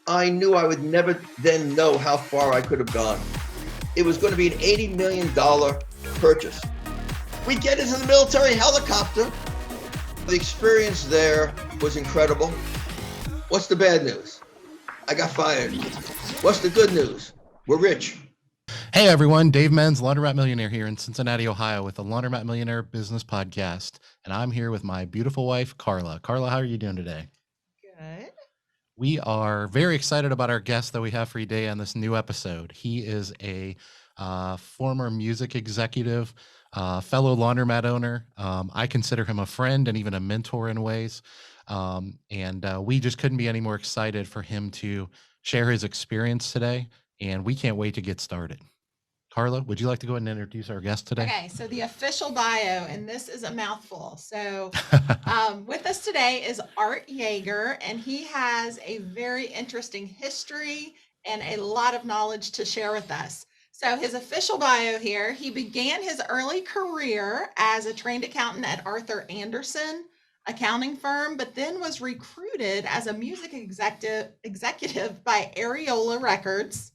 I knew I would never then know how far I could have gone. It was going to be an $80 million purchase. We get into the military helicopter. The experience there was incredible. What's the bad news? I got fired. What's the good news? We're rich. Hey everyone, Dave Menz, Laundromat Millionaire here in Cincinnati, Ohio with the Laundromat Millionaire Business Podcast. And I'm here with my beautiful wife, Carla. Carla, how are you doing today? Good. We are very excited about our guest that we have for you today on this new episode. He is a former music executive, fellow laundromat owner. I consider him a friend and even a mentor in ways. We just couldn't be any more excited for him to share his experience today. And we can't wait to get started. Carla, would you like to go ahead and introduce our guest today? Okay, so the official bio, and this is a mouthful. So with us today is Art Jaeger, and he has a very interesting history and a lot of knowledge to share with us. So his official bio here, he began his early career as a trained accountant at Arthur Andersen accounting firm, but then was recruited as a music executive by Ariola Records.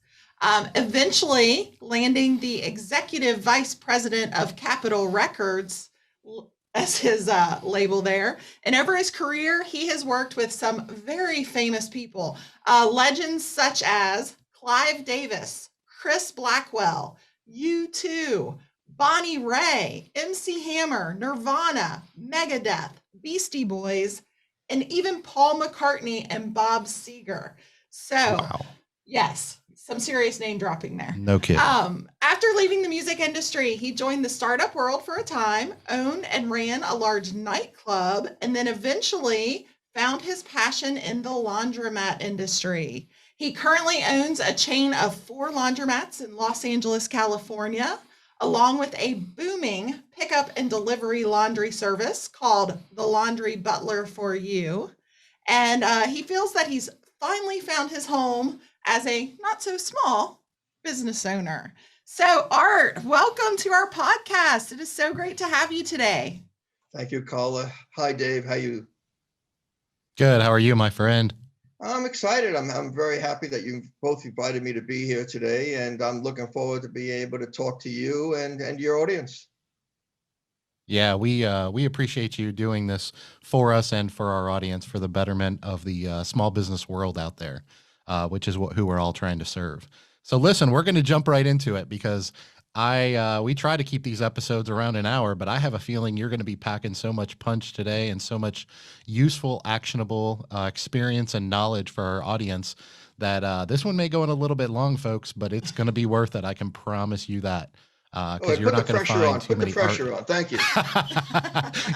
Eventually landing the executive vice president of Capitol Records as his label there. And over his career, he has worked with some very famous people, legends such as Clive Davis, Chris Blackwell, U2, Bonnie Raitt, MC Hammer, Nirvana, Megadeth, Beastie Boys, and even Paul McCartney and Bob Seger. So, wow. Yes. Some serious name dropping there. No kidding. After leaving the music industry, he joined the startup world for a time, owned and ran a large nightclub, and then eventually found his passion in the laundromat industry. He currently owns a chain of 4 laundromats in Los Angeles, California, along with a booming pickup and delivery laundry service called The Laundry Butler for You. And he feels that he's finally found his home as a not so small business owner. So Art, welcome to our podcast. It is so great to have you today. Thank you, Carla. Hi, Dave. How you? Good. How are you, my friend? I'm excited. I'm very happy that you both invited me to be here today, and I'm looking forward to being able to talk to you and your audience. Yeah, we appreciate you doing this for us and for our audience for the betterment of the small business world out there. Which is who we're all trying to serve. So listen, we're going to jump right into it because we try to keep these episodes around an hour, but I have a feeling you're going to be packing so much punch today and so much useful, actionable experience and knowledge for our audience that this one may go in a little bit long, folks, but it's going to be worth it. I can promise you that. Because you're not going to find too many. Put the pressure on. Thank you.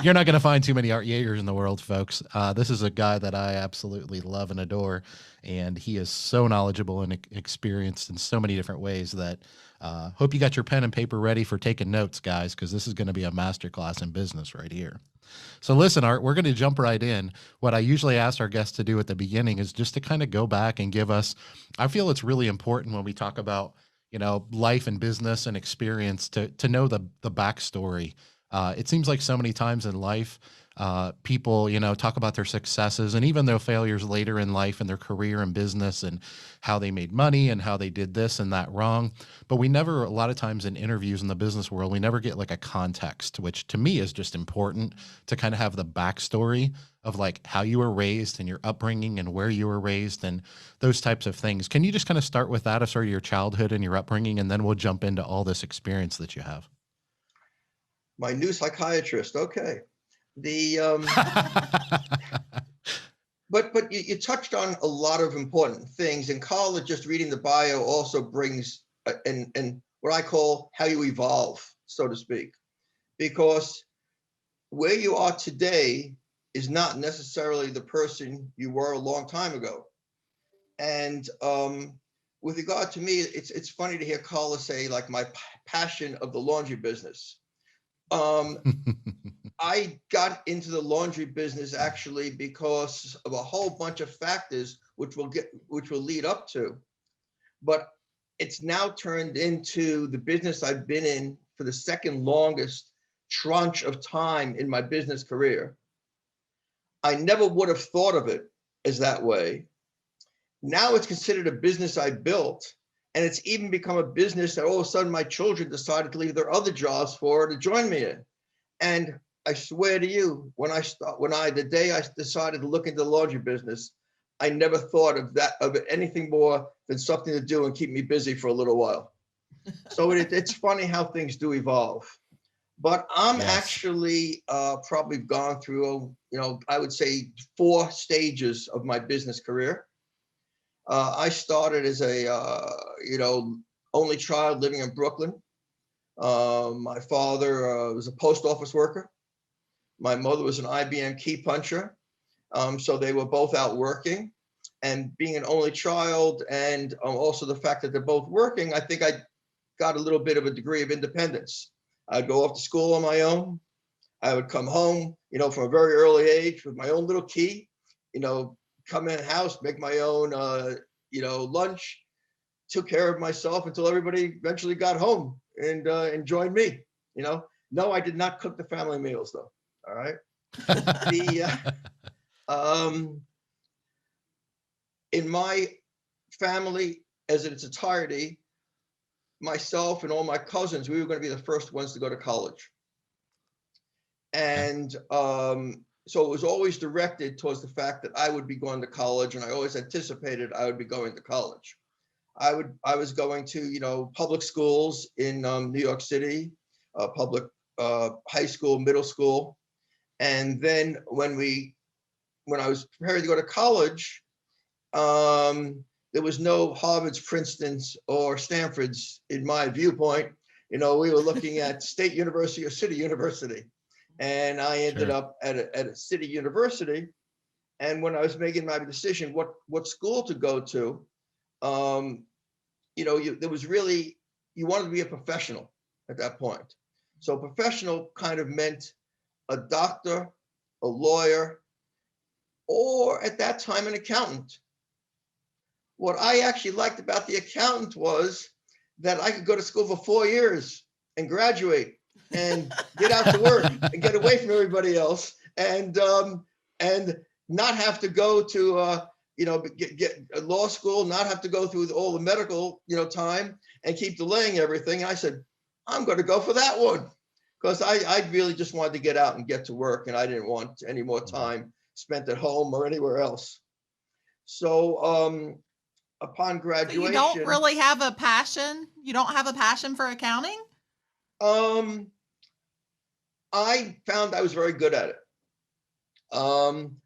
You're not going to find too many Art Jaegers in the world, folks. This is a guy that I absolutely love and adore, and he is so knowledgeable and experienced in so many different ways that hope you got your pen and paper ready for taking notes, guys, because this is going to be a masterclass in business right here. So listen, Art, we're going to jump right in. What I usually ask our guests to do at the beginning is just to kind of go back and give us, I feel it's really important when we talk about life and business and experience to know the backstory. It seems like so many times in life, people, talk about their successes and even their failures later in life and their career and business and how they made money and how they did this and that wrong. But we never, a lot of times in interviews in the business world, we never get like a context, which to me is just important to kind of have the backstory of like how you were raised and your upbringing and where you were raised and those types of things. Can you just kind of start with that, of sort of your childhood and your upbringing, and then we'll jump into all this experience that you have? My new psychiatrist. Okay. But you touched on a lot of important things, and Carla, just reading the bio also brings and what I call how you evolve, so to speak, because where you are today is not necessarily the person you were a long time ago. And with regard to me, it's funny to hear Carla say like my passion of the laundry business. I got into the laundry business actually because of a whole bunch of factors which will lead up to, but it's now turned into the business I've been in for the second longest tranche of time in my business career. I never would have thought of it as that way. Now it's considered a business I built, and it's even become a business that all of a sudden my children decided to leave their other jobs for to join me in. And I swear to you, the day I decided to look into the laundry business, I never thought of anything more than something to do and keep me busy for a little while. So it's funny how things do evolve. But I'm actually probably gone through, I would say 4 stages of my business career. I started as a, only child living in Brooklyn. My father was a post office worker. My mother was an IBM key puncher. So they were both out working. And being an only child, and also the fact that they're both working, I think I got a little bit of a degree of independence. I'd go off to school on my own. I would come home, from a very early age with my own little key, come in the house, make my own, lunch, took care of myself until everybody eventually got home and joined me. No, I did not cook the family meals though. All right. In my family, as in its entirety, myself and all my cousins, we were going to be the first ones to go to college. And so it was always directed towards the fact that I would be going to college, and I always anticipated I would be going to college. I was going to, public schools in New York City, public high school, middle school. And then when I was preparing to go to college, there was no Harvards, Princetons, or Stanfords in my viewpoint. We were looking at State University or City University. And I ended up at a city university. And when I was making my decision what school to go to, there was really, you wanted to be a professional at that point. So professional kind of meant a doctor, a lawyer, or at that time, an accountant. What I actually liked about the accountant was that I could go to school for 4 years and graduate and get out to work and get away from everybody else, and not have to go to get a law school, not have to go through all the medical time and keep delaying everything. And I said, I'm going to go for that one, because I really just wanted to get out and get to work, and I didn't want any more time spent at home or anywhere else. So upon graduation, so you don't really have a passion. You don't have a passion for accounting? I found I was very good at it. One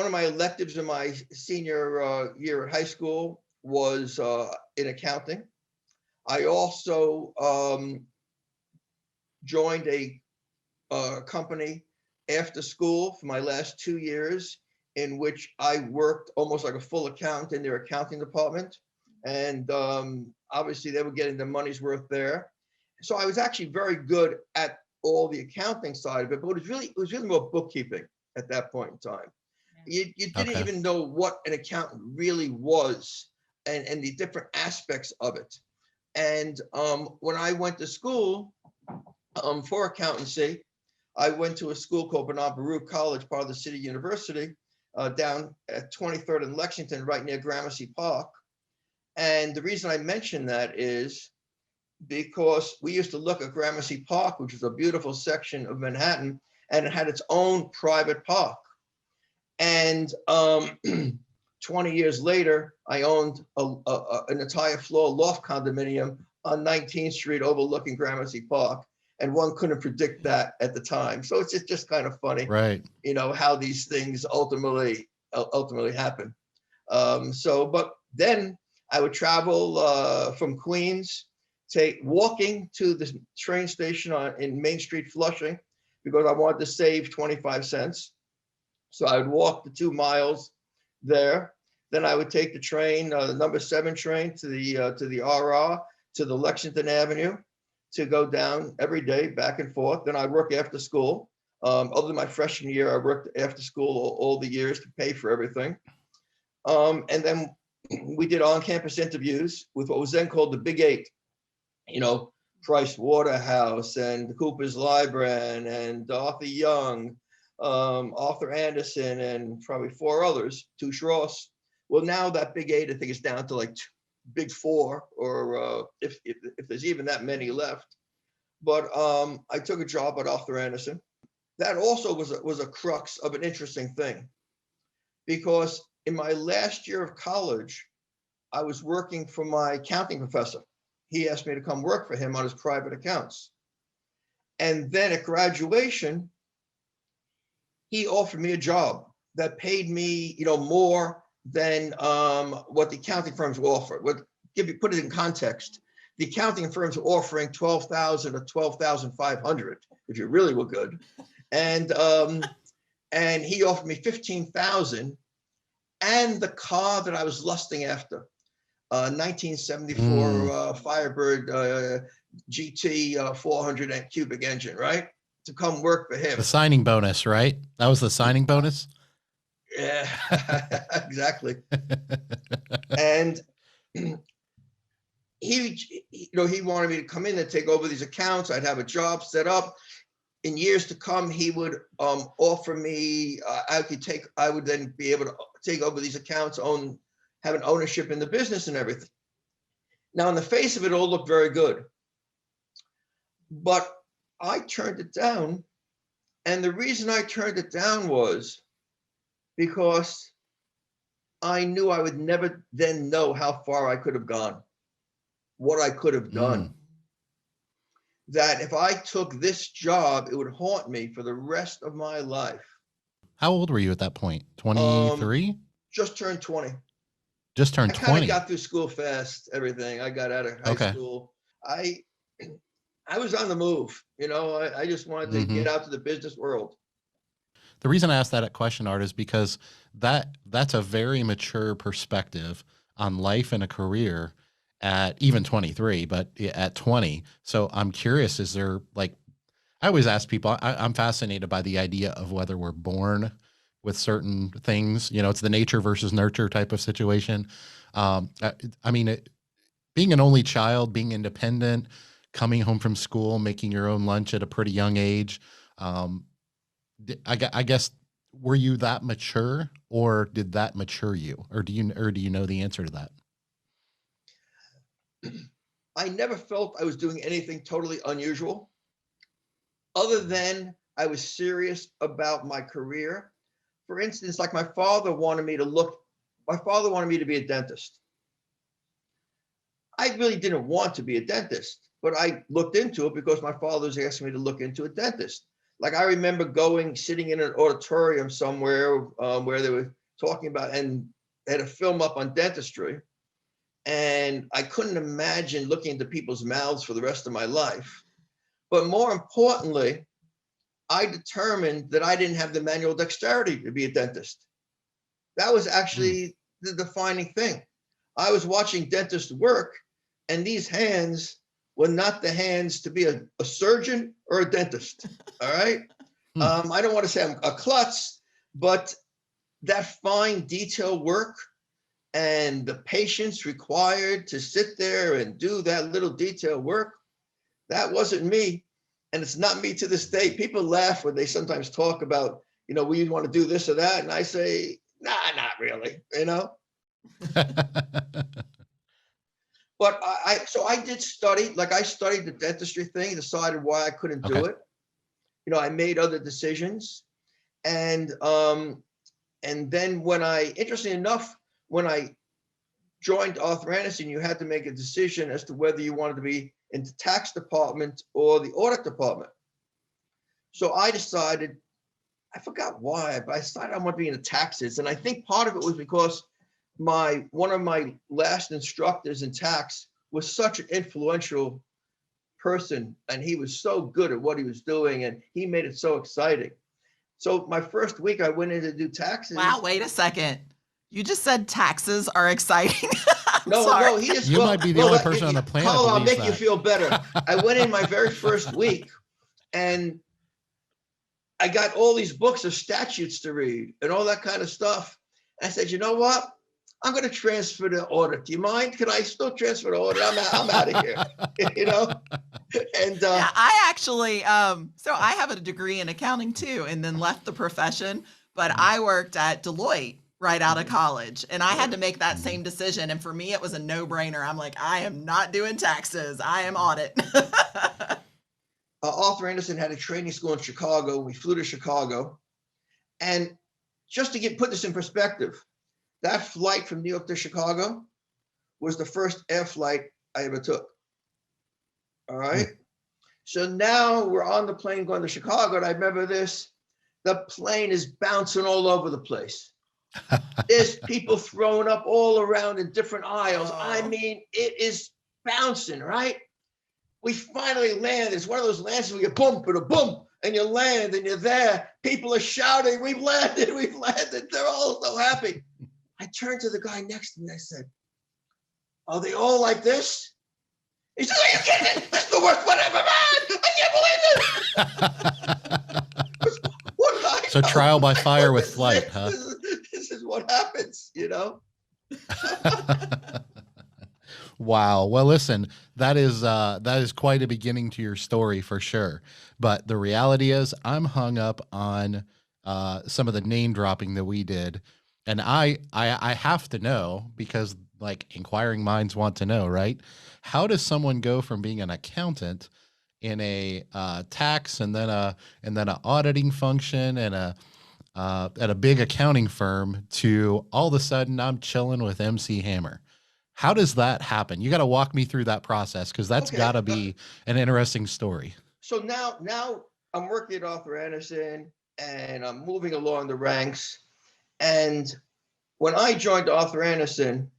of my electives in my senior year at high school was in accounting. I also joined a company after school for my last 2 years, in which I worked almost like a full accountant in their accounting department. And obviously they were getting their money's worth there. So I was actually very good at all the accounting side of it, but it was really more bookkeeping at that point in time. You didn't even know what an accountant really was, and the different aspects of it. And when I went to school for accountancy, I went to a school called Bernard Baruch College, part of the City University, down at 23rd and Lexington, right near Gramercy Park. And the reason I mention that is because we used to look at Gramercy Park, which is a beautiful section of Manhattan, and it had its own private park. And 20 years later, I owned an entire floor loft condominium on 19th Street overlooking Gramercy Park. And one couldn't predict that at the time. So it's just kind of funny, right? How these things ultimately happen. But then I would travel from Queens, walking to the train station in Main Street, Flushing, because I wanted to save 25 cents. So I would walk the 2 miles there. Then I would take the train, the number 7 train to the RR, to the Lexington Avenue, to go down every day back and forth. Then I'd work after school. Other than my freshman year, I worked after school all the years to pay for everything. And then we did on-campus interviews with what was then called the Big 8. Price Waterhouse and Cooper's Lybrand and Arthur Young, Arthur Andersen, and probably 4 others, Touche Ross. Well, now that big 8, I think, is down to like big 4, or if there's even that many left. But I took a job at Arthur Andersen. That also was a crux of an interesting thing, because in my last year of college, I was working for my accounting professor. He asked me to come work for him on his private accounts. And then at graduation, he offered me a job that paid me, more than what the accounting firms were offering. Put it in context. The accounting firms were offering $12,000 or $12,500 if you really were good, and he offered me $15,000 and the car that I was lusting after, 1974 Firebird GT 400 cubic engine, right? To come work for him. The signing bonus, right? That was the signing bonus. Yeah, exactly. And he wanted me to come in and take over these accounts. I'd have a job set up. In years to come, he would offer me, I would then be able to take over these accounts, have an ownership in the business and everything. Now, on the face of it, all looked very good. But I turned it down. And the reason I turned it down was because I knew I would never then know how far I could have gone, what I could have done. That if I took this job, it would haunt me for the rest of my life. How old were you at that point? 23? Just turned 20. Just turned 20. I kind of got through school fast, everything. I got out of high school. I was on the move, I just wanted to get out to the business world. The reason I asked that question, Art, is because that's a very mature perspective on life and a career at even 23, but at 20. So I'm curious, is there, like, I always ask people, I'm fascinated by the idea of whether we're born with certain things, it's the nature versus nurture type of situation. Being an only child, being independent, coming home from school, making your own lunch at a pretty young age. I guess, were you that mature, or did that mature you? Or do you know the answer to that? I never felt I was doing anything totally unusual, other than I was serious about my career. For instance, like my father wanted me to be a dentist. I really didn't want to be a dentist, but I looked into it because my father was asking me to look into a dentist. Like, I remember sitting in an auditorium somewhere where they were talking about, and had a film up on dentistry. And I couldn't imagine looking into people's mouths for the rest of my life. But more importantly, I determined that I didn't have the manual dexterity to be a dentist. That was actually the defining thing. I was watching dentists work, and these hands were not the hands to be a surgeon or a dentist. All right. I don't want to say I'm a klutz, but that fine detail work and the patience required to sit there and do that little detail work, that wasn't me. And it's not me to this day. People laugh when they sometimes talk about, we want to do this or that. And I say, nah, not really, But I did study, I studied the dentistry thing, decided why I couldn't do it. I made other decisions. And then interestingly enough, when I joined Arthur Andersen, you had to make a decision as to whether you wanted to be in the tax department or the audit department. So I decided, I forgot why, but I decided I want to be in the taxes. And I think part of it was because one of my last instructors in tax was such an influential person, and he was so good at what he was doing, and he made it so exciting. So my first week I went in to do taxes. Wow, wait a second. You just said taxes are exciting. No, you might be the only person on the planet. I'll make you feel better. I went in my very first week, and I got all these books of statutes to read and all that kind of stuff. And I said, you know what? I'm going to transfer to audit. Do you mind? Can I still transfer to audit? I'm out of here. You know? And Yeah, I actually, so I have a degree in accounting too, and then left the profession, but I worked at Deloitte right out of college, and I had to make that same decision. And for me, it was a no-brainer. I'm like, I am not doing taxes. I am audit. Arthur Andersen had a training school in Chicago. We flew to Chicago. And just to put this in perspective, that flight from New York to Chicago was the first air flight I ever took. All right. So now we're on the plane going to Chicago. And I remember this, the plane is bouncing all over the place. There's people throwing up all around in different aisles. I mean, it is bouncing, right? We finally land. It's one of those lands where you boom, but a boom, and you land and you're there. People are shouting, we've landed, we've landed. They're all so happy. I turned to the guy next to me. I said, are they all like this? He said, are you kidding? This is the worst one ever, man. I can't believe it. What did I So know? trial by fire with flight, huh? This is what happens, you know? Wow. Well, listen, that is quite a beginning to your story for sure. But the reality is I'm hung up on some of the name dropping that we did. And I have to know, because like inquiring minds want to know, right? How does someone go from being an accountant in a tax and then an auditing function and at a big accounting firm to all of a sudden I'm chilling with MC Hammer? How does that happen? You got to walk me through that process, because that's Okay, got to be an interesting story. So now I'm working at Arthur Andersen and I'm moving along the ranks. And when I joined Arthur Andersen,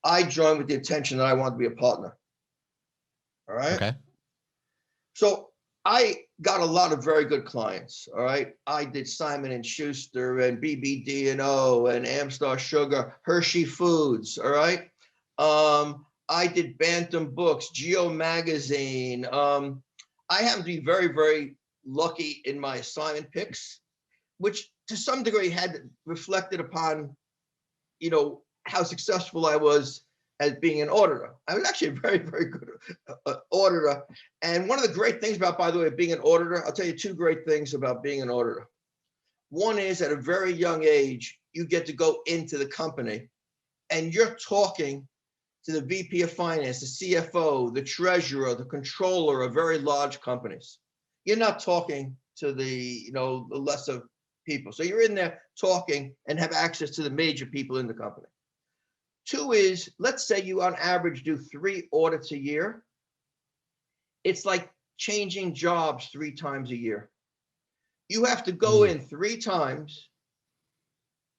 I joined with the intention that I wanted to be a partner. All right. Okay. So I got a lot of very good clients. All right. I did Simon and Schuster and BBD&O and Amstar Sugar, Hershey Foods. All right. I did Bantam Books, Geo Magazine. I happen to be very, very lucky in my assignment picks, which to some degree had reflected upon, you know, how successful I was as being an auditor. I was actually a very, very good auditor. And one of the great things about, by the way, being an auditor, I'll tell you two great things about being an auditor. One is at a very young age, you get to go into the company and you're talking to the VP of finance, the CFO, the treasurer, the controller of very large companies. You're not talking to the, you know, the lesser people. So you're in there talking and have access to the major people in the company. Two is, let's say you on average do 3 audits a year. It's like changing jobs 3 times a year. You have to go in 3 times,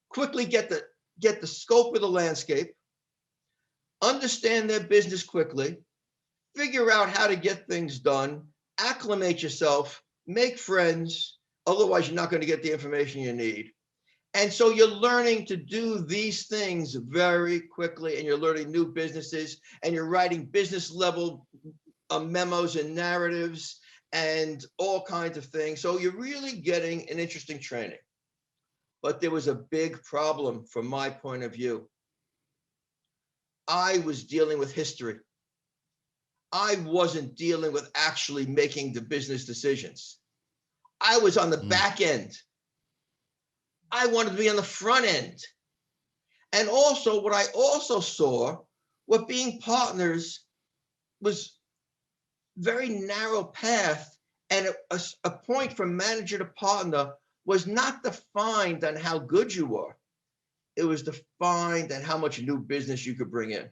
quickly get the scope of the landscape, understand their business quickly, figure out how to get things done, acclimate yourself, make friends. Otherwise, you're not going to get the information you need. And so you're learning to do these things very quickly, and you're learning new businesses, and you're writing business level memos and narratives and all kinds of things. So you're really getting an interesting training. But there was a big problem from my point of view. I was dealing with history. I wasn't dealing with actually making the business decisions. I was on the back end. I wanted to be on the front end. And also, what I also saw, what being partners was very narrow path, and a point from manager to partner was not defined on how good you were. It was defined on how much new business you could bring in.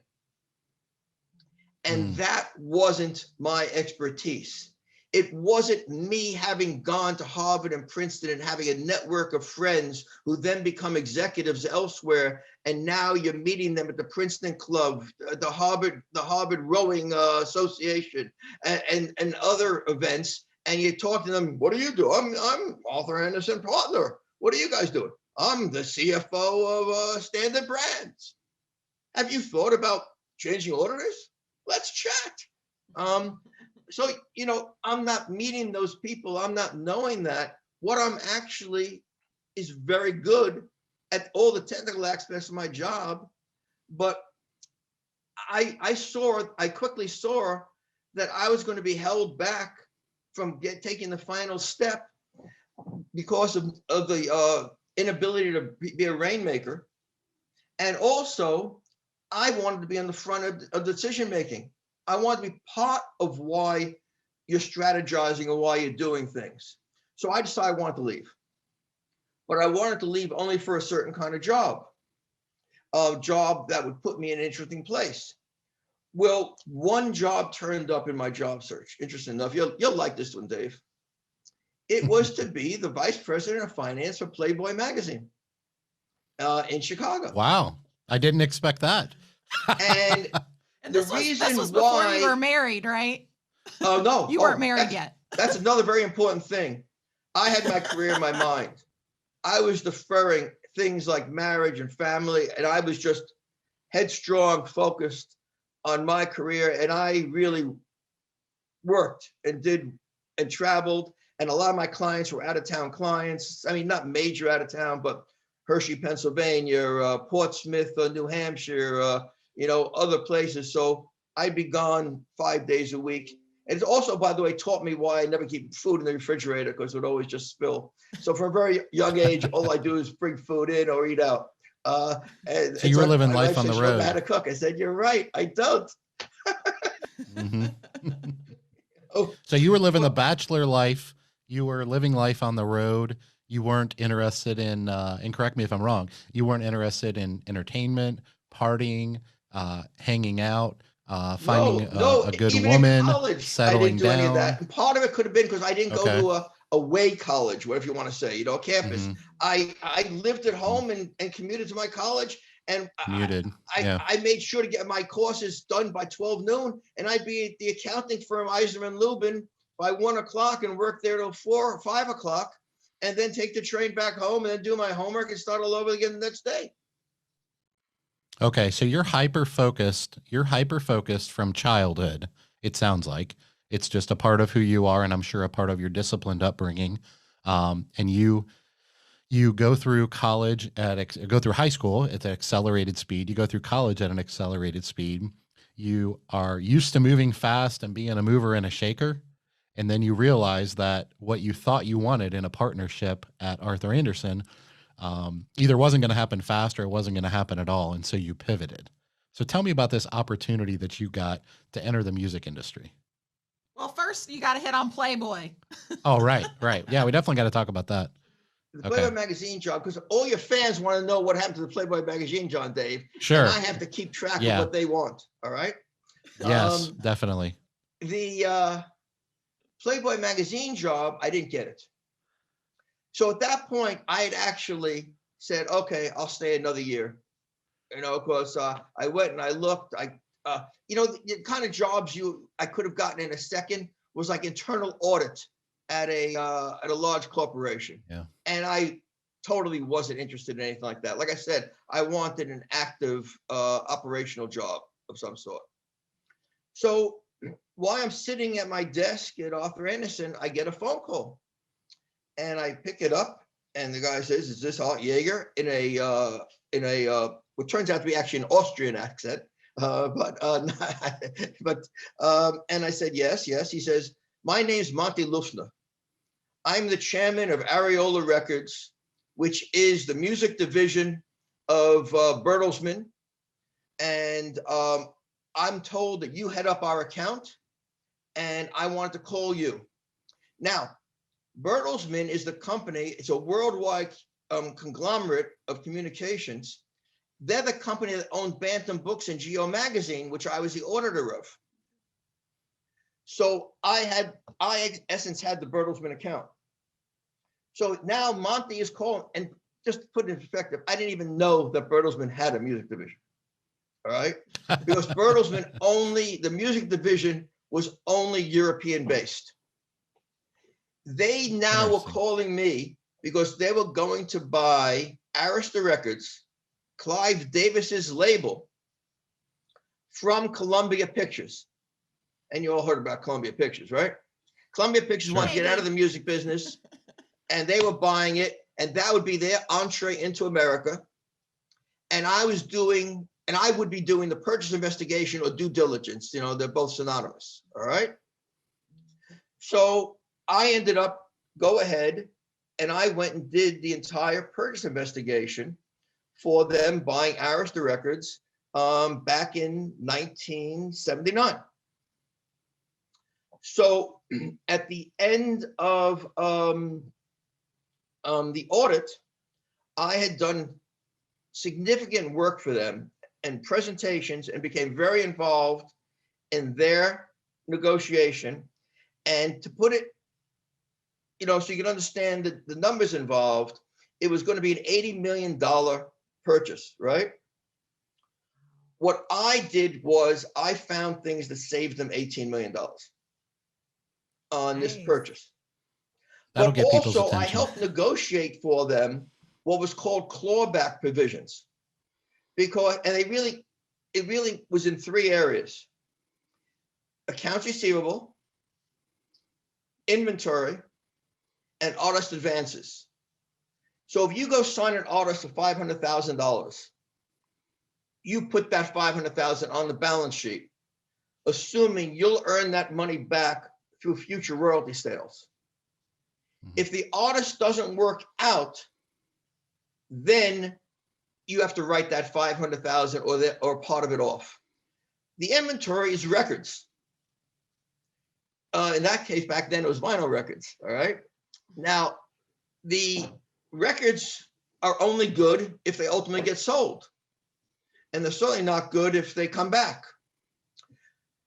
And that wasn't my expertise. It wasn't me having gone to Harvard and Princeton and having a network of friends who then become executives elsewhere. And now you're meeting them at the Princeton Club, the Harvard Rowing Association, and other events. And you talk to them, what do you do? I'm Arthur Andersen partner. What are you guys doing? I'm the CFO of Standard Brands. Have you thought about changing auditors? Let's chat. So, you know, I'm not meeting those people. I'm not knowing that. What I'm actually is very good at all the technical aspects of my job, but I quickly saw that I was going to be held back from taking the final step because of the inability to be a rainmaker. And also, I wanted to be on the front of decision making. I wanted to be part of why you're strategizing or why you're doing things. So I decided I wanted to leave. But I wanted to leave only for a certain kind of job, a job that would put me in an interesting place. Well, one job turned up in my job search. Interesting enough, you'll like this one, Dave. It was to be the vice president of finance for Playboy magazine in Chicago. Wow, I didn't expect that. And this was before you were married, right? Oh, no. You weren't married yet. That's another very important thing. I had my career in my mind. I was deferring things like marriage and family, and I was just headstrong, focused on my career. And I really worked and traveled. And a lot of my clients were out-of-town clients. I mean, not major out-of-town, but Hershey, Pennsylvania, Portsmouth, New Hampshire, other places. So I'd be gone 5 days a week. And it's also, by the way, taught me why I never keep food in the refrigerator, because it would always just spill. So from a very young age, all I do is bring food in or eat out. And so you were living life on the road. I had to cook. I said, "You're right. I don't." Mm-hmm. So you were living the bachelor life. You were living life on the road. You weren't interested in, and correct me if I'm wrong, you weren't interested in entertainment, partying, hanging out, finding a good woman, settling down. Any of that. And part of it could have been because I didn't go to a way college, whatever you want to say, campus. Mm-hmm. I lived at home and commuted to my college, and I made sure to get my courses done by 12 noon, and I'd be at the accounting firm Eiserman Lubin by 1 o'clock and work there till 4 or 5 o'clock, and then take the train back home and then do my homework and start all over again the next day. Okay, so you're hyper focused from childhood. It sounds like it's just a part of who you are, and I'm sure a part of your disciplined upbringing. And you go through college go through high school at an accelerated speed. You go through college at an accelerated speed. You are used to moving fast and being a mover and a shaker. And then you realize that what you thought you wanted in a partnership at Arthur Andersen either wasn't going to happen fast or it wasn't going to happen at all. And so you pivoted. So tell me about this opportunity that you got to enter the music industry. Well, first you got to hit on Playboy. Oh, right. Yeah, we definitely got to talk about that. The Playboy magazine job, because all your fans want to know what happened to the Playboy magazine, John Dave. Sure. And I have to keep track of what they want. All right. Yes, definitely. The Playboy magazine job, I didn't get it. So at that point, I had actually said, okay, I'll stay another year, because I went and I looked. The kind of jobs I could have gotten in a second was like internal audit at a large corporation. Yeah. And I totally wasn't interested in anything like that. Like I said, I wanted an active operational job of some sort. So while I'm sitting at my desk at Arthur Andersen, I get a phone call. And I pick it up, and the guy says, "Is this Art Jaeger?" in what turns out to be actually an Austrian accent, and I said, "Yes." He says, "My name's Monty Lufner. I'm the chairman of Ariola Records, which is the music division of Bertelsmann, and I'm told that you head up our account, and I wanted to call you." Now, Bertelsmann is the company. It's a worldwide conglomerate of communications. They're the company that owned Bantam Books and Geo Magazine, which I was the auditor of. So I in essence had the Bertelsmann account. So now Monty is calling, and just to put it in perspective, I didn't even know that Bertelsmann had a music division. All right, because Bertelsmann the music division was only European based. They now were calling me because they were going to buy Arista Records, Clive Davis's label, from Columbia Pictures. And you all heard about Columbia Pictures, right? Columbia Pictures wanted to get out of the music business, and they were buying it and that would be their entree into America. And I would be doing the purchase investigation or due diligence. They're both synonymous. All right. So I ended up go ahead and I went and did the entire purchase investigation for them buying Arista records back in 1979. So at the end of the audit, I had done significant work for them and presentations and became very involved in their negotiation. And to put it, so you can understand the numbers involved, it was going to be an $80 million purchase, right? What I did was I found things that saved them $18 million on this purchase. That'll But get people's also I attention. helped negotiate for them what was called clawback provisions, because, and it really was in three areas: accounts receivable, inventory, and artist advances. So if you go sign an artist for $500,000, you put that $500,000 on the balance sheet, assuming you'll earn that money back through future royalty sales. Mm-hmm. If the artist doesn't work out, then you have to write that $500,000 or part of it off. The inventory is records. In that case, back then it was vinyl records. All right. Now, the records are only good if they ultimately get sold, and they're certainly not good if they come back.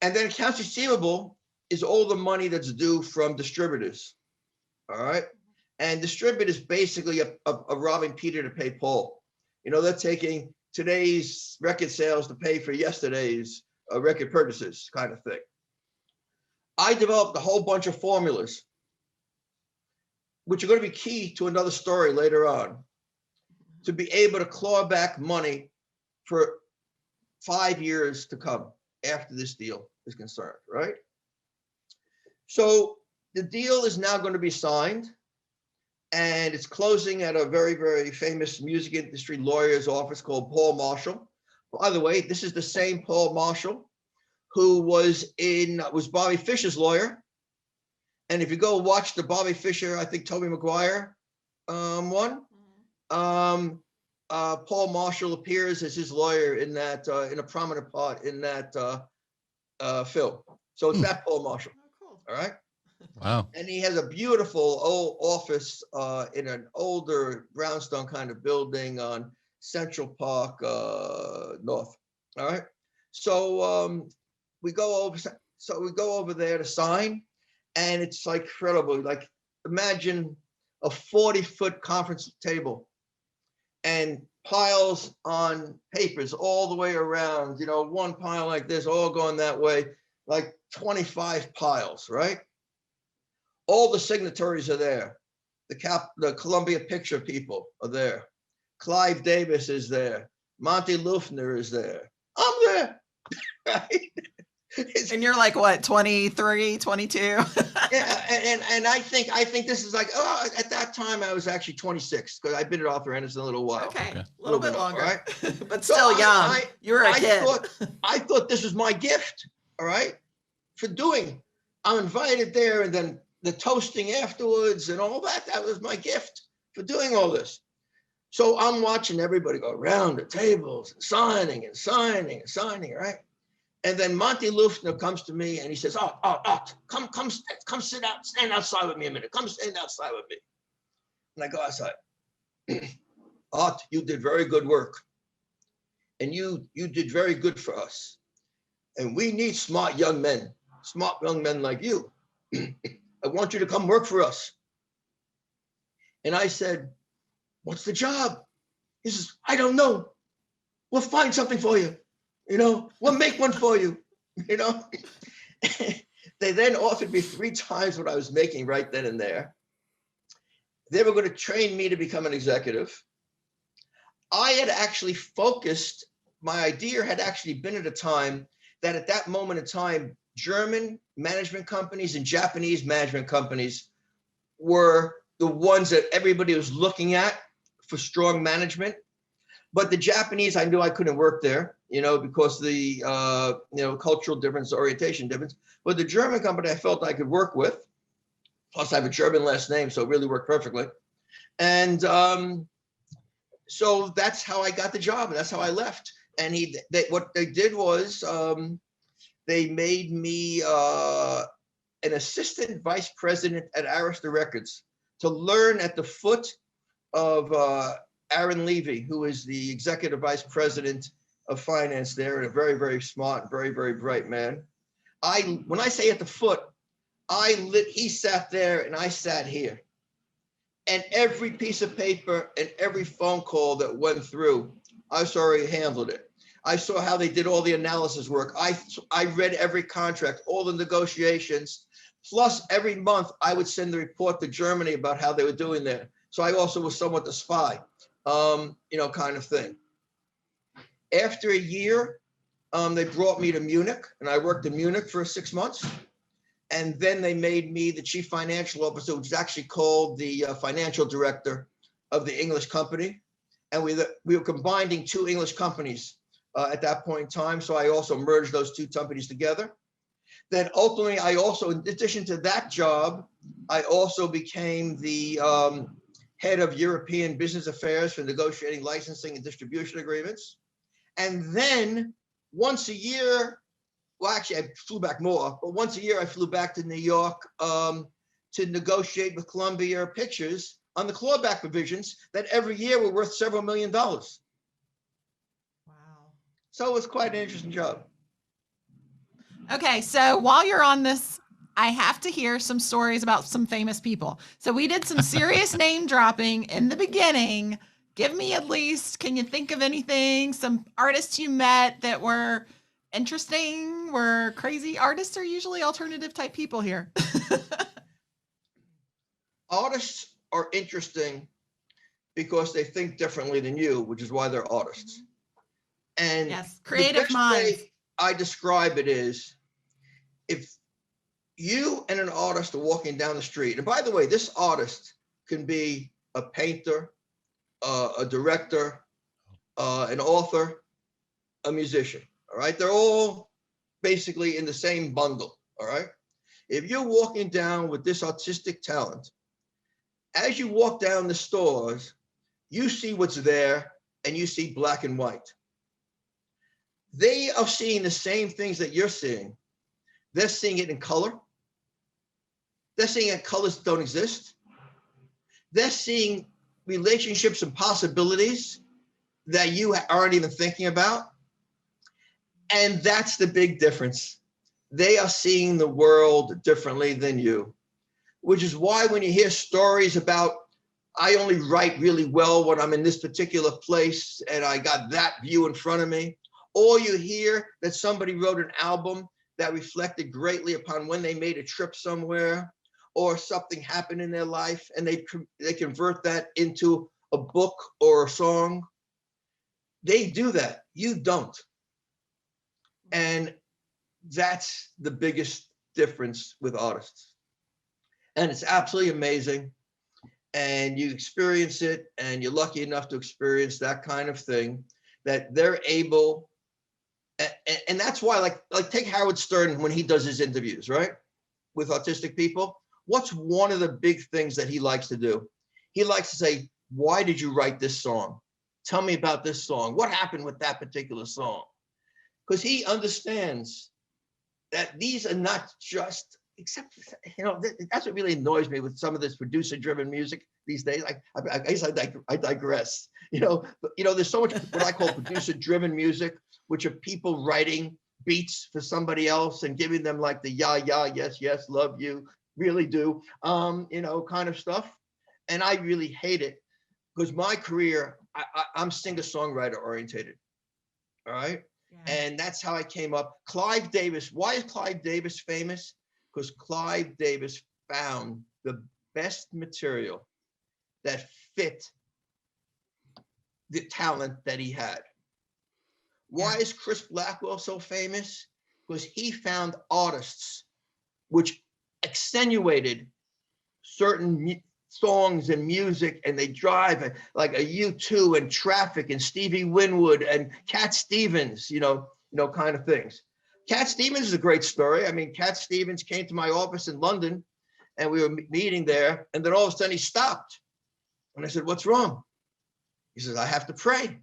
And then accounts receivable is all the money that's due from distributors. All right. And distributors basically are robbing Peter to pay Paul. They're taking today's record sales to pay for yesterday's record purchases, kind of thing. I developed a whole bunch of formulas, which are going to be key to another story later on, to be able to claw back money for 5 years to come after this deal is concerned, right? So the deal is now going to be signed, and it's closing at a very, very famous music industry lawyer's office called Paul Marshall. By the way, this is the same Paul Marshall who was Bobby Fischer's lawyer. And if you go watch the Bobby Fischer, I think Tobey Maguire one, Paul Marshall appears as his lawyer in that in a prominent part in that film. So it's that Paul Marshall. Oh, cool. All right. Wow. And he has a beautiful old office in an older brownstone kind of building on Central Park North. All right. So we go over there to sign, and it's like incredible. Like, imagine a 40-foot conference table and piles on papers all the way around, one pile like this, all going that way, like 25 piles, right? All the signatories are there. The Columbia Picture people are there. Clive Davis is there. Monty Lufner is there. I'm there, right? And you're like, what, 23, 22? Yeah, and I think this is like, at that time I was actually 26, because I've been at Arthur Andersen a little while. Okay, a little bit longer, right? But still young. You were a kid. I thought this was my gift, all right, for doing. I'm invited there, and then the toasting afterwards and all that. That was my gift for doing all this. So I'm watching everybody go around the tables and signing, right? And then Monty Lufner comes to me and he says, Art, come sit out, stand outside with me a minute. Come stand outside with me. And I go outside. Art, you did very good work. And you did very good for us. And we need smart young men like you. I want you to come work for us. And I said, what's the job? He says, I don't know. We'll find something for you. We'll make one for you. They then offered me 3 times what I was making right then and there. They were going to train me to become an executive. I had actually focused, my idea had actually been at a time that at that moment in time, German management companies and Japanese management companies were the ones that everybody was looking at for strong management. But the Japanese, I knew I couldn't work there, because the, cultural difference, orientation difference. But the German company I felt I could work with, plus I have a German last name, so it really worked perfectly. And so that's how I got the job, and that's how I left. And what they did was they made me an assistant vice president at Arista Records to learn at the foot of Aaron Levy, who is the executive vice president of finance there, and a very, very smart, very, very bright man. When I say at the foot, he sat there and I sat here. And every piece of paper and every phone call that went through, I saw he handled it. I saw how they did all the analysis work. I read every contract, all the negotiations, plus every month I would send the report to Germany about how they were doing there. So I also was somewhat the spy, kind of thing. After a year, they brought me to Munich, and I worked in Munich for 6 months. And then they made me the chief financial officer, which is actually called the financial director of the English company. And we were combining 2 English companies at that point in time. So I also merged those 2 companies together. Then ultimately, in addition to that job, I also became the head of European business affairs for negotiating licensing and distribution agreements. And then once a year, well, actually, I flew back more, but once a year I flew back to New York to negotiate with Columbia Pictures on the clawback provisions that every year were worth several $1 million. Wow. So it was quite an interesting job. Okay, so while you're on this, I have to hear some stories about some famous people. So we did some serious name dropping in the beginning. Give me at least, can you think of anything, some artists you met that were interesting, were crazy? Artists are usually alternative type people here. Artists are interesting because they think differently than you, which is why they're artists. And yes, creative the minds. best way I describe it is, if you and an artist are walking down the street, and by the way, this artist can be a painter, a director, an author, a musician, all right? They're all basically in the same bundle, all right? If you're walking down with this artistic talent, as you walk down the stores, you see what's there and you see black and white. They are seeing the same things that you're seeing. They're seeing it in color. They're seeing that colors don't exist. They're seeing relationships and possibilities that you aren't even thinking about. And that's the big difference. They are seeing the world differently than you, which is why when you hear stories about, I only write really well when I'm in this particular place and I got that view in front of me, or you hear that somebody wrote an album that reflected greatly upon when they made a trip somewhere, or something happened in their life and they convert that into a book or a song. They do that. You don't. And that's the biggest difference with artists. And it's absolutely amazing. And you experience it, and you're lucky enough to experience that kind of thing, that they're able, and that's why, like take Howard Stern when he does his interviews, right? With autistic people. What's one of the big things that he likes to do? He likes to say, why did you write this song? Tell me about this song. What happened with that particular song? Because he understands that these are not just, except, that's what really annoys me with some of this producer-driven music these days. I guess I digress. There's so much what I call producer-driven music, which are people writing beats for somebody else and giving them like the yeah, yes, love you, really do, kind of stuff. And I really hate it because my career, I'm singer-songwriter orientated, all right? Yeah. And that's how I came up. Clive Davis, why is Clive Davis famous? Because Clive Davis found the best material that fit the talent that he had. Why is Chris Blackwell so famous? Because he found artists which accentuated certain songs and music, and they drive like a U2 and Traffic and Stevie Winwood and Cat Stevens, kind of things. Cat Stevens is a great story. I mean, Cat Stevens came to my office in London, and we were meeting there, and then all of a sudden he stopped. And I said, "What's wrong?" He says, "I have to pray."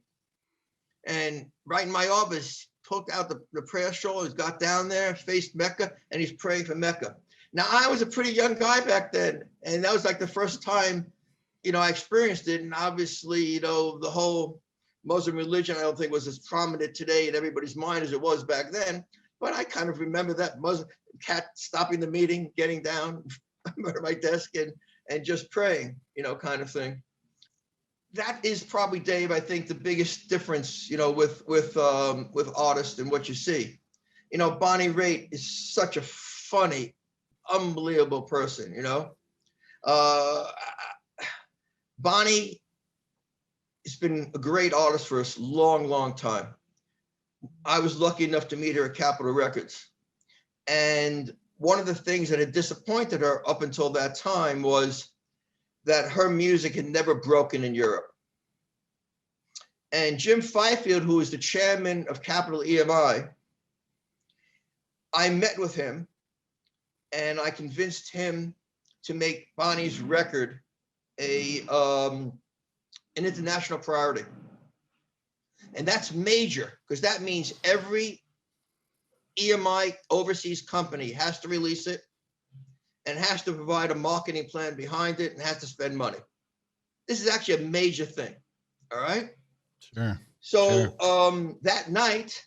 And right in my office, took out the prayer shawl, he's got down there, faced Mecca, and he's praying for Mecca. Now, I was a pretty young guy back then, and that was like the first time, I experienced it. And obviously, the whole Muslim religion, I don't think was as prominent today in everybody's mind as it was back then. But I kind of remember that Muslim cat stopping the meeting, getting down at my desk and just praying, kind of thing. That is probably, Dave, I think the biggest difference, with artists and what you see. Bonnie Raitt is such a funny, unbelievable person, Bonnie has been a great artist for a long, long time. I was lucky enough to meet her at Capitol Records. And one of the things that had disappointed her up until that time was that her music had never broken in Europe. And Jim Fifield, who is the chairman of Capitol EMI, I met with him and I convinced him to make Bonnie's record an international priority. And that's major, because that means every EMI overseas company has to release it and has to provide a marketing plan behind it and has to spend money. This is actually a major thing. All right. Sure. So that night,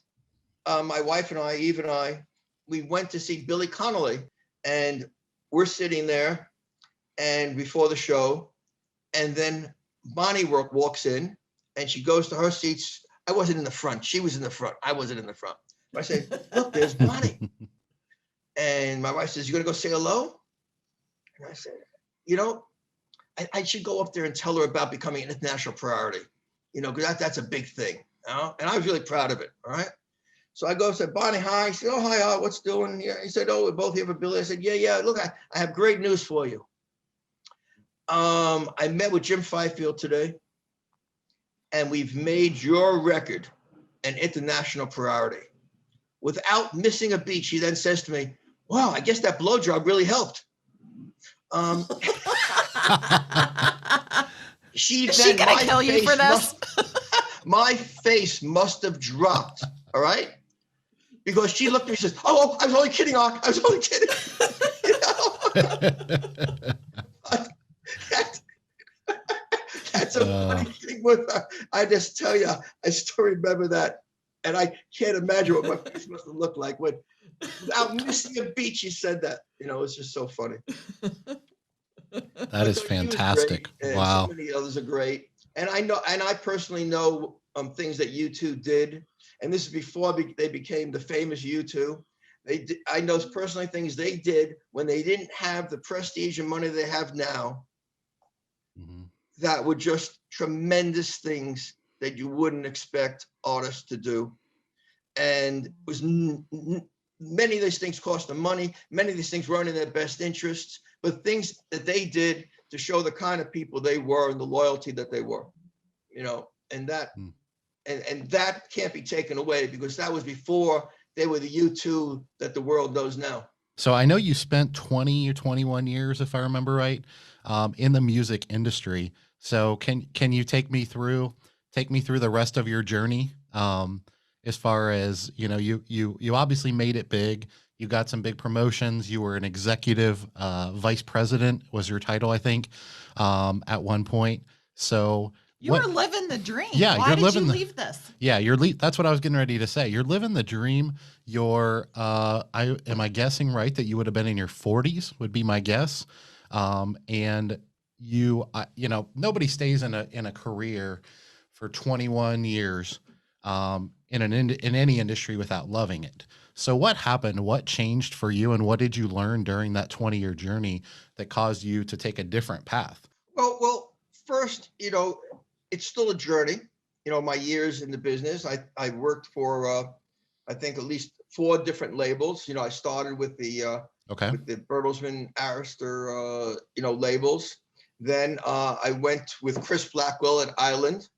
my wife and I, Eve and I, we went to see Billy Connolly, and we're sitting there and before the show, and then Bonnie walks in and she goes to her seats. I wasn't in the front. She was in the front. I wasn't in the front. I said, "Look, there's Bonnie." And my wife says, "You gonna go say hello?" And I said, I should go up there and tell her about becoming an international priority, because that's a big thing. And I was really proud of it. All right. So I go and said, "Bonnie, hi." She said, "Oh, hi, Art, what's doing here?" He said, "Oh, we're both here for Billy." I said, Yeah. Look, I have great news for you. I met with Jim Fifield today, and we've made your record an international priority without missing a beat. She then says to me, "Wow, I guess that blow job really helped." Is she gonna kill you for this? My face must have dropped. All right. Because she looked at me and says, "Oh, I was only kidding, Art. I was only kidding." That's a funny thing with her. I just tell you, I still remember that. And I can't imagine what my face must have looked like when, without missing a beat, she said that. It's just so funny. That is fantastic. Wow. So many others are great. And I personally know things that U2 did. And this is before they became the famous U2. I know personally things they did when they didn't have the prestige and money they have now. Mm-hmm. That were just tremendous things that you wouldn't expect artists to do. And it was many of these things cost them money. Many of these things weren't in their best interests, but things that they did to show the kind of people they were and the loyalty that they were, and that. And that can't be taken away, because that was before they were the U2 that the world knows now. So I know you spent 20 or 21 years, if I remember right, in the music industry. So can you take me through the rest of your journey? As far as, you obviously made it big. You got some big promotions. You were an executive vice president was your title, I think, at one point. So you were living the dream. Yeah, why did you leave this? Yeah, that's what I was getting ready to say. You're living the dream. Am I guessing right that you would have been in your 40s? Would be my guess. And nobody stays in a career for 21 years in any industry without loving it. So what happened? What changed for you, and what did you learn during that 20-year journey that caused you to take a different path? Well, first, it's still a journey. My years in the business, I worked for, I think, at least 4 different labels. I started with the with the Bertelsmann, Arista, labels. Then I went with Chris Blackwell at Island,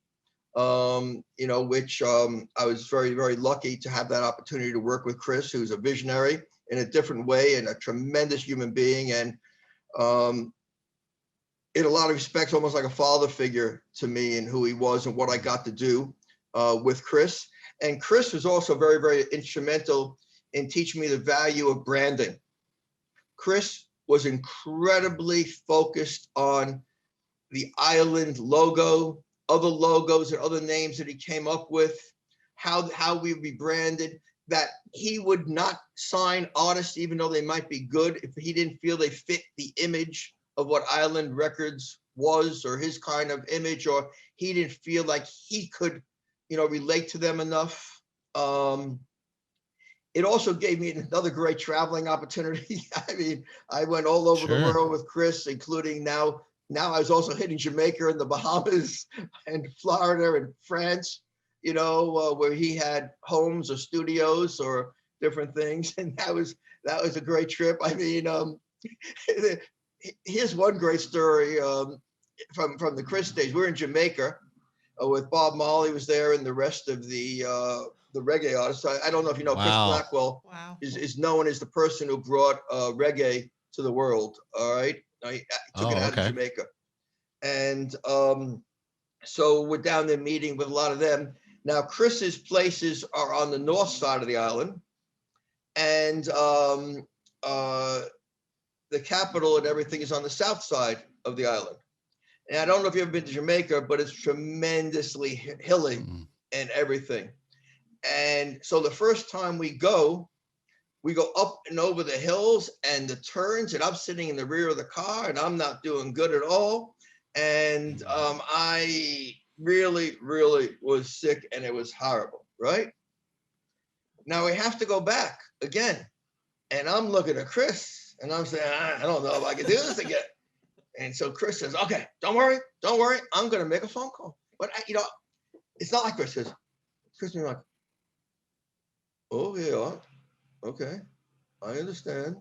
which I was very, very lucky to have that opportunity to work with Chris, who's a visionary in a different way and a tremendous human being. And in a lot of respects, almost like a father figure to me and who he was and what I got to do with Chris. And Chris was also very, very instrumental in teaching me the value of branding. Chris was incredibly focused on the Island logo, other logos and other names that he came up with, how we would be branded, that he would not sign artists, even though they might be good, if he didn't feel they fit the image of what Island Records was, or his kind of image, or he didn't feel like he could, relate to them enough. It also gave me another great traveling opportunity. I mean, I went all over the world with Chris, including now I was also hitting Jamaica and the Bahamas and Florida and France, where he had homes or studios or different things. And that was a great trip. I mean, here's one great story from the Chris days. We're in Jamaica with Bob Marley was there and the rest of the reggae artists. I don't know if you know, Chris Blackwell is known as the person who brought reggae to the world. All right. I took it out of Jamaica. And so we're down there meeting with a lot of them. Now, Chris's places are on the north side of the island. And the capital and everything is on the south side of the island. And I don't know if you've ever been to Jamaica, but it's tremendously hilly and everything. And so the first time we go up and over the hills and the turns, and I'm sitting in the rear of the car and I'm not doing good at all. And I really, really was sick and it was horrible, right? Now we have to go back again. And I'm looking at Chris and I'm saying, I don't know if I can do this again. And so Chris says, okay, don't worry. I'm going to make a phone call. But, it's not like Chris says, Chris is like, oh, yeah, okay, I understand.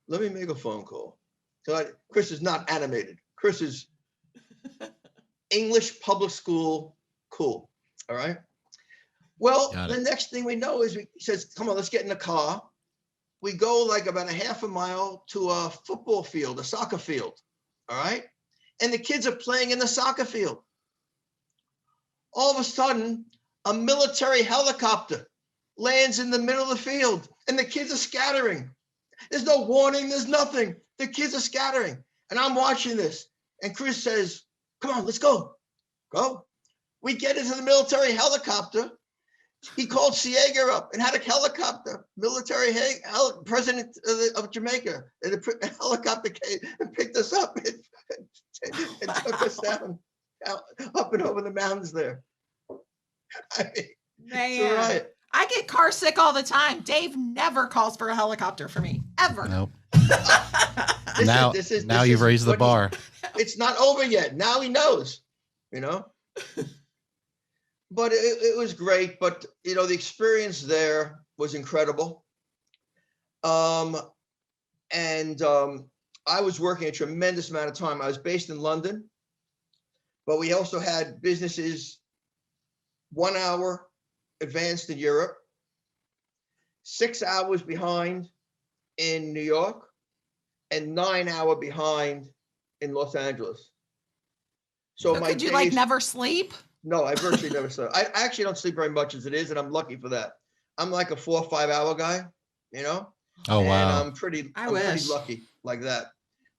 Let me make a phone call. So Chris is not animated. Chris is English public school, cool, all right? Well, the next thing we know is he says, come on, let's get in the car. We go like about a half a mile to a football field, a soccer field, all right? And the kids are playing in the soccer field. All of a sudden, a military helicopter lands in the middle of the field and the kids are scattering. There's no warning, there's nothing. The kids are scattering. And I'm watching this. And Chris says, come on, let's go. Go. We get into the military helicopter. He called Jaeger up and had a helicopter, military president of Jamaica. And the helicopter came and picked us up and took us down, up and over the mountains there. I mean, Man, right. I get car sick all the time. Dave never calls for a helicopter for me, ever. Nope. Now you've raised the bar. It's not over yet. Now he knows, But it was great. But, the experience there was incredible. I was working a tremendous amount of time. I was based in London, but we also had businesses 1 hour advanced in Europe, 6 hours behind in New York, and 9 hour behind in Los Angeles. So my could you like never sleep? No, I virtually never slept. I actually don't sleep very much as it is, and I'm lucky for that. I'm like a 4 or 5 hour guy, Oh, wow. And I'm pretty lucky like that.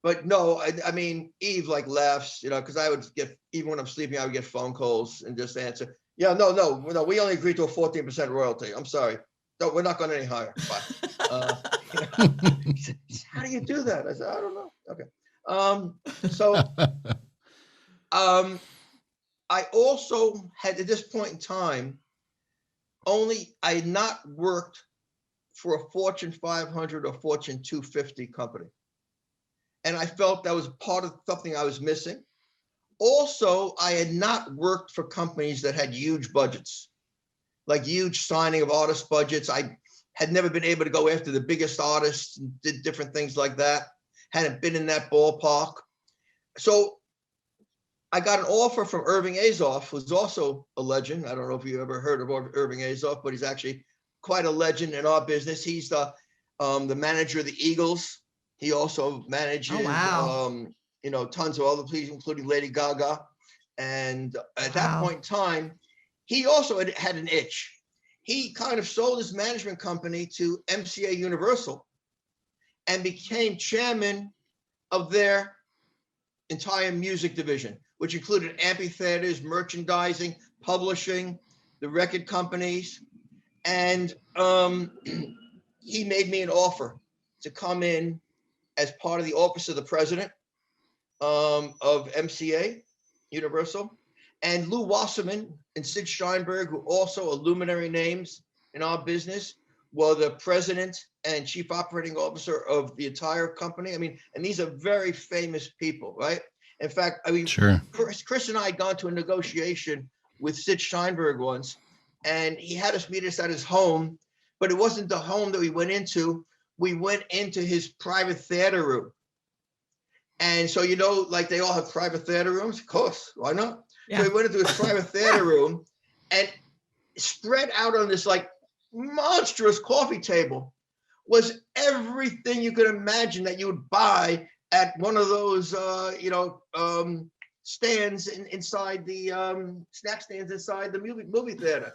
But no, I mean, Eve like laughs, because I would get, even when I'm sleeping, I would get phone calls and just answer. Yeah, no, we only agreed to a 14% royalty. I'm sorry. No, we're not going any higher. Bye. How do you do that? I said, I don't know. Okay. So I also had, at this point in time, I had not worked for a Fortune 500 or Fortune 250 company. And I felt that was part of something I was missing. Also, I had not worked for companies that had huge budgets, like huge signing of artist budgets. I had never been able to go after the biggest artists and did different things like that. Hadn't been in that ballpark. So I got an offer from Irving Azoff, who's also a legend. I don't know if you ever heard of Irving Azoff, but he's actually quite a legend in our business. He's the manager of the Eagles. He also manages, you know, tons of other people, including Lady Gaga. And at that point in time, he also had an itch. He kind of sold his management company to MCA Universal and became chairman of their entire music division, which included amphitheaters, merchandising, publishing, the record companies. And he made me an offer to come in as part of the office of the president of MCA Universal. And Lou Wasserman and Sid Steinberg, who also are luminary names in our business, were the president and chief operating officer of the entire company. I mean, and these are very famous people, right? In fact, I mean, Sure. Chris and I had gone to a negotiation with Sid Steinberg once, and he had us meet us at his home, but it wasn't the home that we went into. We went into his private theater room. And so, you know, like they all have private theater rooms, of course, why not? Yeah. So we went into his private theater room, and spread out on this like monstrous coffee table was everything you could imagine that you would buy at one of those, stands inside the snack stands inside the movie theater.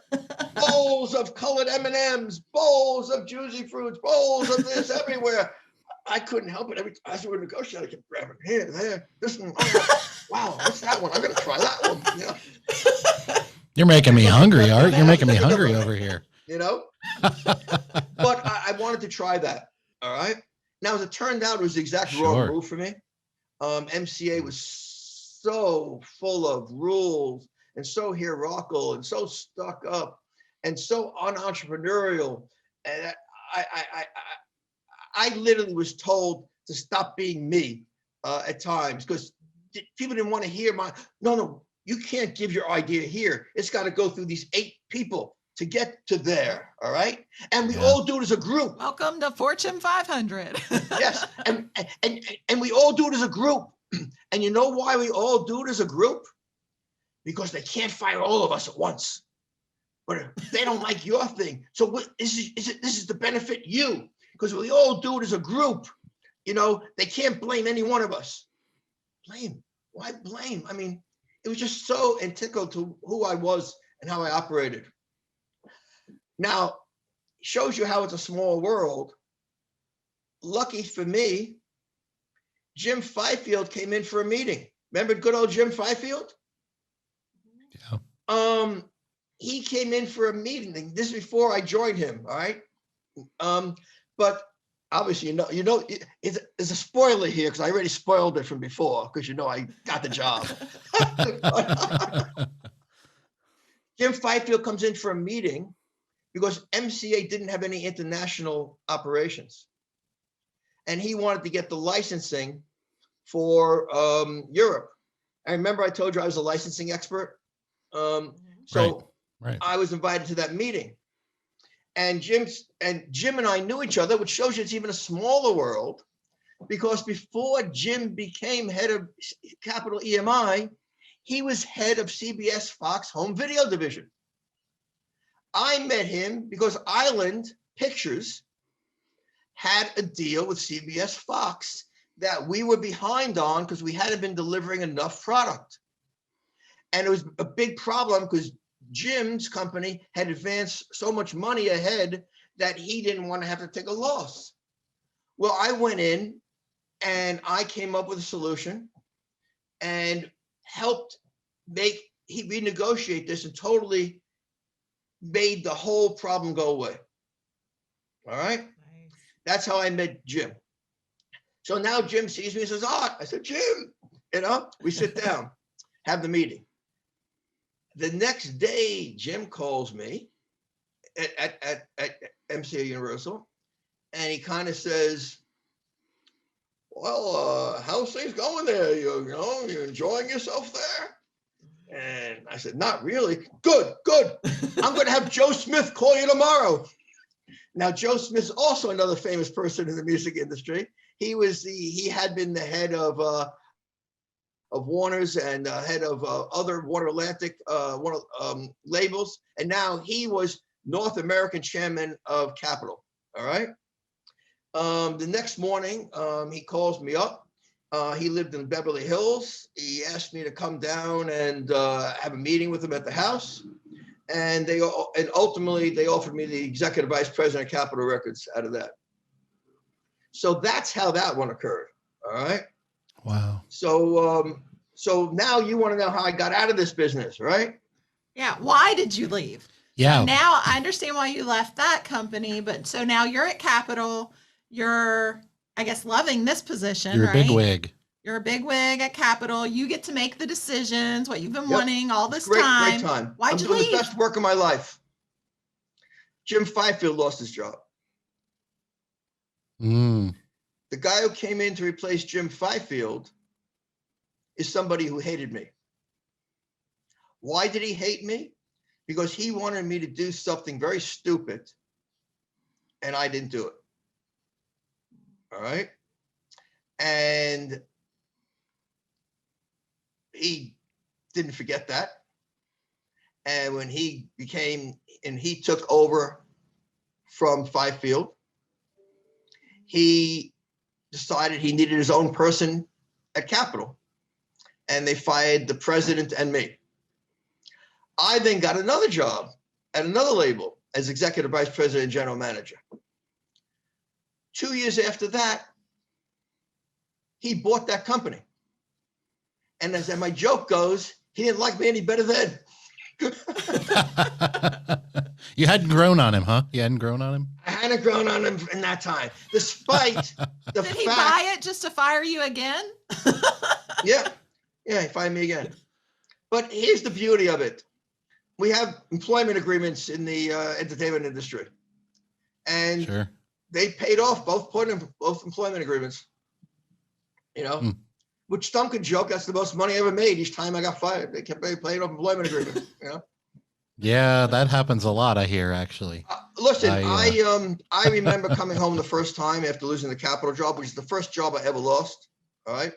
Bowls of colored M&Ms, bowls of juicy fruits, bowls of this everywhere. I couldn't help it. Every time as we were negotiating, I kept grabbing here, there, this one. Oh, wow, what's that one? I'm gonna try that one. You know? You're making me hungry, Art. You're making me hungry over here. You know, but I wanted to try that. All right. Now, as it turned out, it was the exact wrong move for me. MCA was so full of rules and so hierarchical and so stuck up and so unentrepreneurial. And I literally was told to stop being me at times because people didn't want to hear no, you can't give your idea here. It's got to go through these 8 people to get to there, all right? And we all do it as a group. Welcome to Fortune 500. Yes, and we all do it as a group. And you know why we all do it as a group? Because they can't fire all of us at once. But they don't like your thing. So this is to benefit you. Because we all do it as a group. You know, they can't blame any one of us. Blame? Why blame? I mean, it was just so integral to who I was and how I operated. Now, shows you how it's a small world. Lucky for me, Jim Fifield came in for a meeting. Remember good old Jim Fifield? Yeah. He came in for a meeting. This is before I joined him, all right? But obviously, you know, it's a spoiler here because I already spoiled it from before because you know I got the job. Jim Fifield comes in for a meeting because MCA didn't have any international operations. And he wanted to get the licensing for Europe. I remember I told you I was a licensing expert. Right. I was invited to that meeting. And Jim and I knew each other, which shows you it's even a smaller world, because before Jim became head of Capital EMI, he was head of CBS Fox Home Video Division. I met him because Island Pictures had a deal with CBS Fox that we were behind on because we hadn't been delivering enough product. And it was a big problem because Jim's company had advanced so much money ahead that he didn't want to have to take a loss. Well, I went in and I came up with a solution and helped renegotiate this and totally made the whole problem go away. All right. Nice. That's how I met Jim. So now Jim sees me and says, Art. I said, Jim, you know, we sit down, have the meeting. The next day, Jim calls me at MCA Universal, and he kind of says, well, how's things going there? You enjoying yourself there? And I said, not really. Good. I'm going to have Joe Smith call you tomorrow. Now, Joe Smith is also another famous person in the music industry. He had been the head of Warner's and head of other Warner Atlantic labels. And now he was North American chairman of Capitol. All right. The next morning, he calls me up. He lived in Beverly Hills. He asked me to come down and have a meeting with him at the house. And ultimately they offered me the executive vice president of Capitol Records out of that. So that's how that one occurred. All right. Wow. So now you want to know how I got out of this business, right? Yeah. Why did you leave? Yeah. So now I understand why you left that company, but so now you're at Capitol. You're, I guess, loving this position. You're right? a big wig. You're a big wig at Capitol. You get to make the decisions, what you've been Yep. wanting all this Great time. time. Why'd I'm you doing leave? the best work of my life. Jim Fifield lost his job. Mm. The guy who came in to replace Jim Fifield is somebody who hated me. Why did he hate me? Because he wanted me to do something very stupid, and I didn't do it. All right. And he didn't forget that. And when he took over from Fifield, he decided he needed his own person at Capitol, and they fired the president and me. I then got another job at another label as executive vice president and general manager. 2 years after that, he bought that company. And as my joke goes, he didn't like me any better then. You hadn't grown on him, huh? You hadn't grown on him? I hadn't grown on him in that time, despite the Did he buy it just to fire you again? Yeah, he fired me again. But here's the beauty of it. We have employment agreements in the entertainment industry. And Sure. they paid off both employment agreements. You know, which some could joke that's the most money I ever made each time I got fired. They kept paying off employment agreements, you know? Yeah, that happens a lot, I hear, actually. Listen, I remember coming home the first time after losing the Capitol job, which is the first job I ever lost. All right.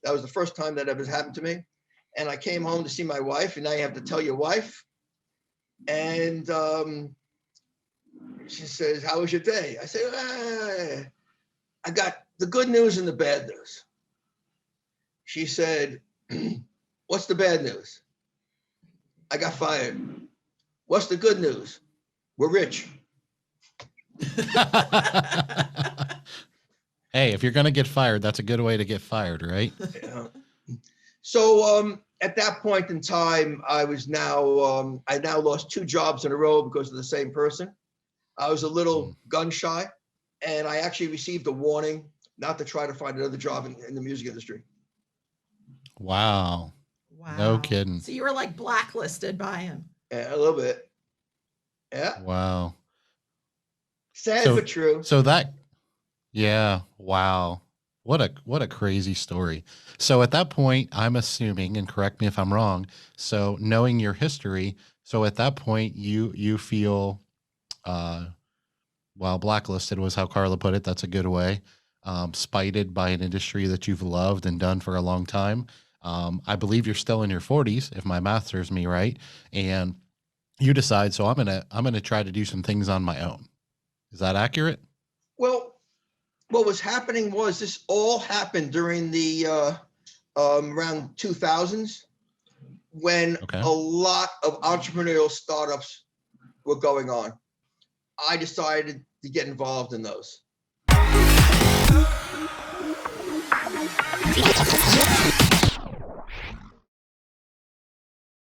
That was the first time that ever happened to me. And I came home to see my wife, and now you have to tell your wife. And she says, "How was your day?" I said, I got the good news and the bad news. She said, "What's the bad news?" I got fired. What's the good news? We're rich. Hey, if you're going to get fired, that's a good way to get fired, right? Yeah. So at that point in time, I now lost 2 jobs in a row because of the same person. I was a little gun shy, and I actually received a warning not to try to find another job in the music industry. Wow. Wow. No kidding. So you were like blacklisted by him. Yeah, a little bit. Yeah. Wow. Sad but true. So yeah. Wow. What a crazy story. So at that point, I'm assuming, and correct me if I'm wrong, so knowing your history, so at that point you feel, blacklisted was how Carla put it. That's a good way. Spited by an industry that you've loved and done for a long time. I believe you're still in your 40s, if my math serves me right. And you decide, so I'm gonna try to do some things on my own. Is that accurate? Well, what was happening was this all happened during the around 2000s when a lot of entrepreneurial startups were going on. I decided to get involved in those.